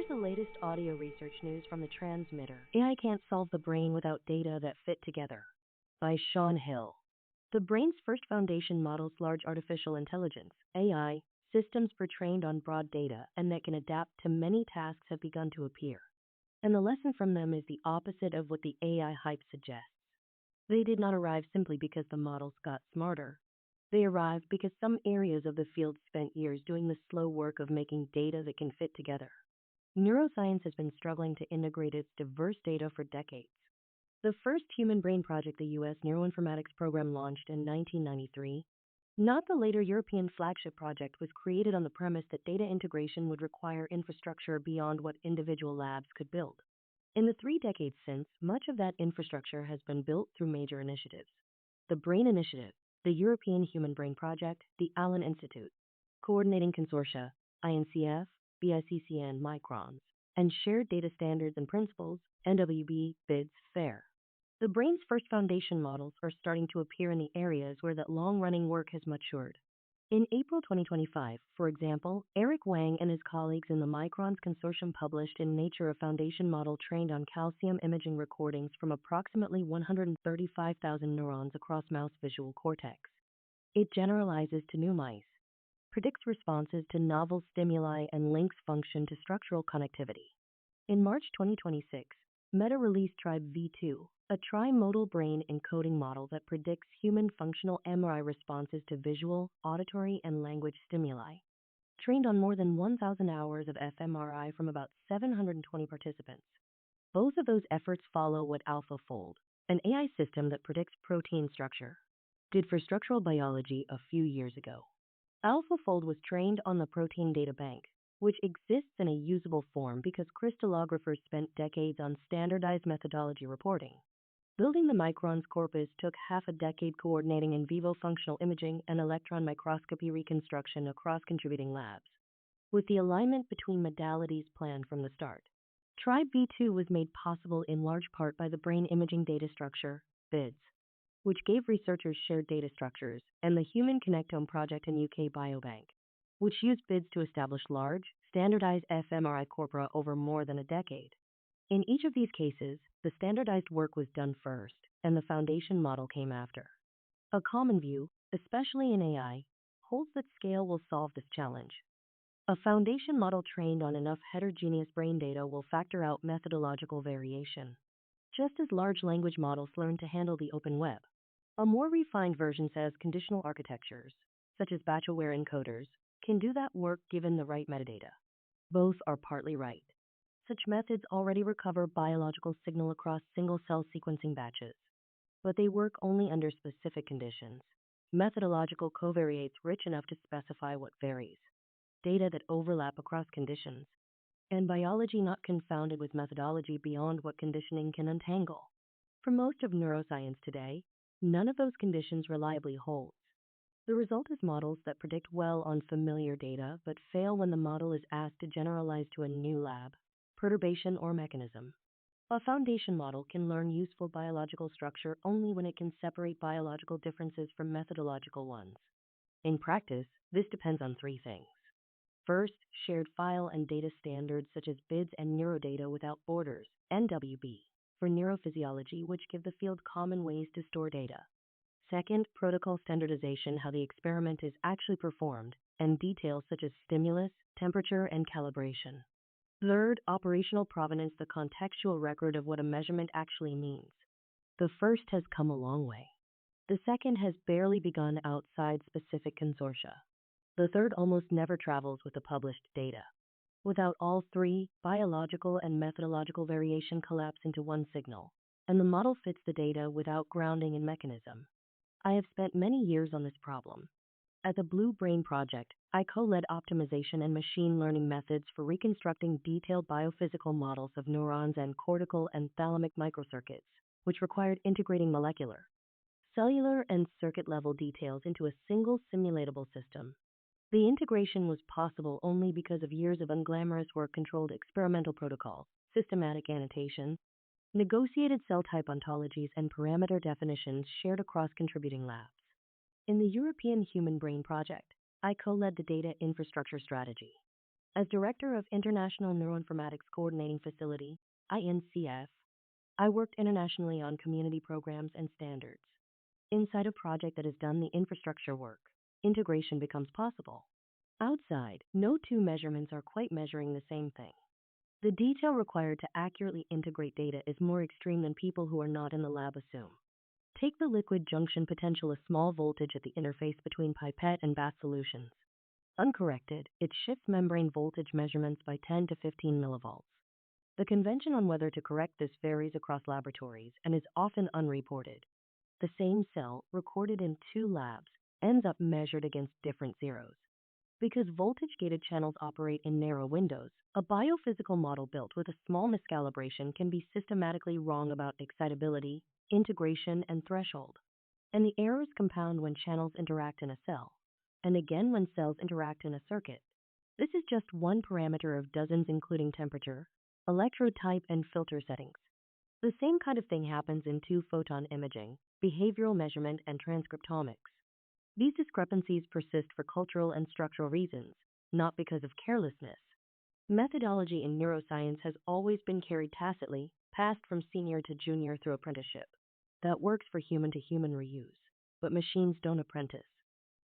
the latest audio research news from the transmitter. AI Can't Solve the Brain Without Data That Fit Together by Sean Hill. The brain's first foundation models large artificial intelligence, AI, systems trained on broad data and that can adapt to many tasks have begun to appear. And the lesson from them is the opposite of what the AI hype suggests. They did not arrive simply because the models got smarter. They arrived because some areas of the field spent years doing the slow work of making data that can fit together. Neuroscience has been struggling to integrate its diverse data for decades. The first human brain project, the U.S. neuroinformatics program, launched in 1993, not the later European flagship project, was created on the premise that data integration would require infrastructure beyond what individual labs could build. In the 3 decades since, much of that infrastructure has been built through major initiatives. The Brain Initiative, the European Human Brain Project, the Allen Institute, coordinating consortia, INCF, BICCN, Microns, and Shared Data Standards and Principles, NWB, BIDS, FAIR. The brain's first foundation models are starting to appear in the areas where that long-running work has matured. In April 2025, for example, Eric Wang and his colleagues in the Microns Consortium published in Nature a foundation model trained on calcium imaging recordings from approximately 135,000 neurons across mouse visual cortex. It generalizes to new mice, predicts responses to novel stimuli, and links function to structural connectivity. In March 2026, Meta released Tribe V2, a trimodal brain encoding model that predicts human functional MRI responses to visual, auditory, and language stimuli. Trained on more than 1,000 hours of fMRI from about 720 participants. Both of those efforts follow what AlphaFold, an AI system that predicts protein structure, did for structural biology a few years ago. AlphaFold was trained on the protein data bank, which exists in a usable form because crystallographers spent decades on standardized methodology reporting. Building the Microns corpus took half a decade coordinating in vivo functional imaging and electron microscopy reconstruction across contributing labs, with the alignment between modalities planned from the start. Tribe V2 was made possible in large part by the Brain Imaging Data Structure, BIDS, which gave researchers shared data structures, and the Human Connectome Project and UK Biobank, which used BIDS to establish large, standardized fMRI corpora over more than a decade. In each of these cases, the standardized work was done first, and the foundation model came after. A common view, especially in AI, holds that scale will solve this challenge. A foundation model trained on enough heterogeneous brain data will factor out methodological variation. Just as large language models learn to handle the open web, a more refined version says conditional architectures, such as batch-aware encoders, can do that work given the right metadata. Both are partly right. Such methods already recover biological signal across single-cell sequencing batches, but they work only under specific conditions. Methodological covariates rich enough to specify what varies, data that overlap across conditions, and biology not confounded with methodology beyond what conditioning can untangle. For most of neuroscience today, none of those conditions reliably holds. The result is models that predict well on familiar data but fail when the model is asked to generalize to a new lab, perturbation, or mechanism. A foundation model can learn useful biological structure only when it can separate biological differences from methodological ones. In practice, this depends on 3 things. First, shared file and data standards such as BIDS and Neurodata Without Borders, NWB, for neurophysiology, which give the field common ways to store data. Second, protocol standardization, how the experiment is actually performed, and details such as stimulus, temperature, and calibration. Third, operational provenance, the contextual record of what a measurement actually means. The first has come a long way. The second has barely begun outside specific consortia. The third almost never travels with the published data. Without all 3, biological and methodological variation collapse into one signal, and the model fits the data without grounding in mechanism. I have spent many years on this problem. At the Blue Brain Project, I co-led optimization and machine learning methods for reconstructing detailed biophysical models of neurons and cortical and thalamic microcircuits, which required integrating molecular, cellular, and circuit-level details into a single simulatable system. The integration was possible only because of years of unglamorous work-controlled experimental protocols, systematic annotation, negotiated cell type ontologies, and parameter definitions shared across contributing labs. In the European Human Brain Project, I co-led the data infrastructure strategy. As director of International Neuroinformatics Coordinating Facility, INCF, I worked internationally on community programs and standards. Inside a project that has done the infrastructure work, integration becomes possible. Outside, no two measurements are quite measuring the same thing. The detail required to accurately integrate data is more extreme than people who are not in the lab assume. Take the liquid junction potential, a small voltage at the interface between pipette and bath solutions. Uncorrected, it shifts membrane voltage measurements by 10 to 15 millivolts. The convention on whether to correct this varies across laboratories and is often unreported. The same cell, recorded in two labs, ends up measured against different zeros. Because voltage-gated channels operate in narrow windows, a biophysical model built with a small miscalibration can be systematically wrong about excitability, integration, and threshold. And the errors compound when channels interact in a cell, and again when cells interact in a circuit. This is just one parameter of dozens, including temperature, electrode type, and filter settings. The same kind of thing happens in two-photon imaging, behavioral measurement, and transcriptomics. These discrepancies persist for cultural and structural reasons, not because of carelessness. Methodology in neuroscience has always been carried tacitly, passed from senior to junior through apprenticeship. That works for human-to-human reuse, but machines don't apprentice.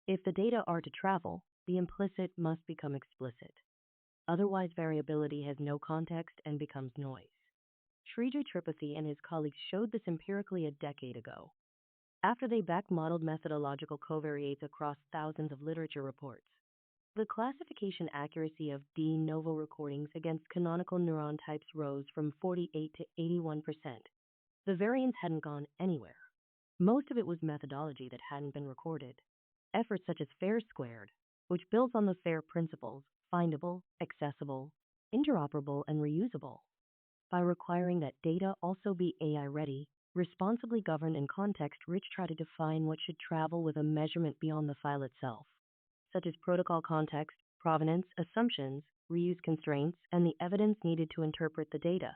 If the data are to travel, the implicit must become explicit. Otherwise, variability has no context and becomes noise. Sridhar Tripathi and his colleagues showed this empirically a decade ago, after they back-modeled methodological covariates across thousands of literature reports. The classification accuracy of de novo recordings against canonical neuron types rose from 48 to 81%. The variance hadn't gone anywhere. Most of it was methodology that hadn't been recorded. Efforts such as FAIR squared, which builds on the FAIR principles, findable, accessible, interoperable, and reusable, by requiring that data also be AI-ready, responsibly governed, and context-rich, try to define what should travel with a measurement beyond the file itself, such as protocol context, provenance, assumptions, reuse constraints, and the evidence needed to interpret the data.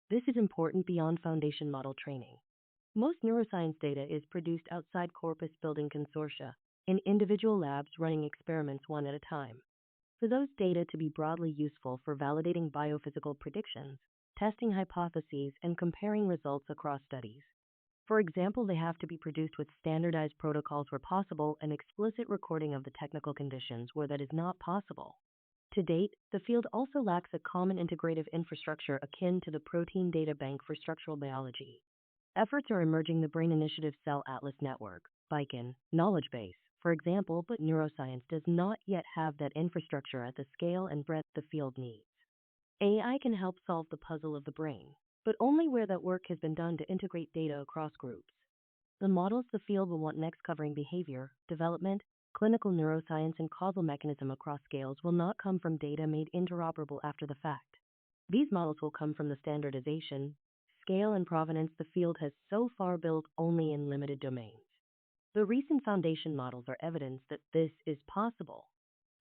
This is important beyond foundation model training. Most neuroscience data is produced outside corpus building consortia, in individual labs running experiments one at a time. For those data to be broadly useful for validating biophysical predictions, testing hypotheses, and comparing results across studies. For example, they have to be produced with standardized protocols where possible and explicit recording of the technical conditions where that is not possible. To date, the field also lacks a common integrative infrastructure akin to the Protein Data Bank for structural biology. Efforts are emerging: the Brain Initiative Cell Atlas Network, BICAN, knowledge base, for example, but neuroscience does not yet have that infrastructure at the scale and breadth the field needs. AI can help solve the puzzle of the brain, but only where that work has been done to integrate data across groups. The models the field will want next, covering behavior, development, clinical neuroscience, and causal mechanism across scales, will not come from data made interoperable after the fact. These models will come from the standardization, scale, and provenance the field has so far built only in limited domains. The recent foundation models are evidence that this is possible.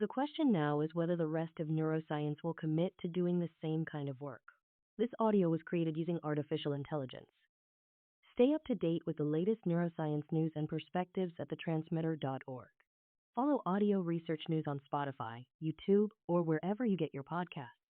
The question now is whether the rest of neuroscience will commit to doing the same kind of work. This audio was created using artificial intelligence. Stay up to date with the latest neuroscience news and perspectives at thetransmitter.org. Follow audio research news on Spotify, YouTube, or wherever you get your podcasts.